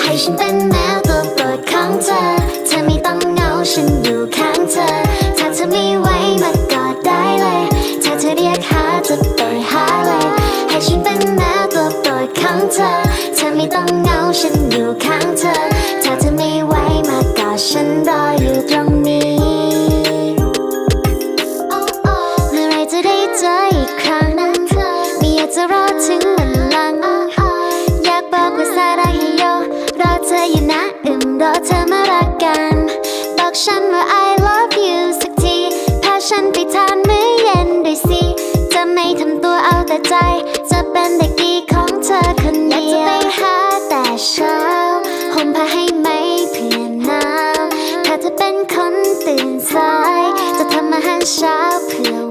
ให้ฉันเป็นแมวตัวโปรดของเธอเธอไม่ต้องเหงาฉันอยู่ข้างเธอถ้าเธอไม่ไหวมากอดได้เลยถ้าเธอเรียกหาจะไปหาเลยให้ฉันเป็นแมวตัวโปรดของเธอเธอไม่ต้องเหงาฉันอยู่ข้างเธอถ้าเธอไม่ไหวมากอดฉันรออยู่ตรงนี้เมื่อไรจะได้เจออีกครั้งไม่อยากจะรอถึงวันหลังอยากบอกว่าซาดาฮิโยรอเธออยู่นะรอเธอมารักกันบอกฉันว่า I love you สักทีพาฉันไปทานมื้อเย็นด้วยสิจะไม่ทำตัวเอาแต่ใจจะเป็นเด็กดีของเธอคนเดียวอยากจะไปหาแต่เช้าห่มผ้าให้ไหมเพื่อนหนาวถ้าเธอเป็นคนตื่นสายจะทำอาหารเช้าเพื่อ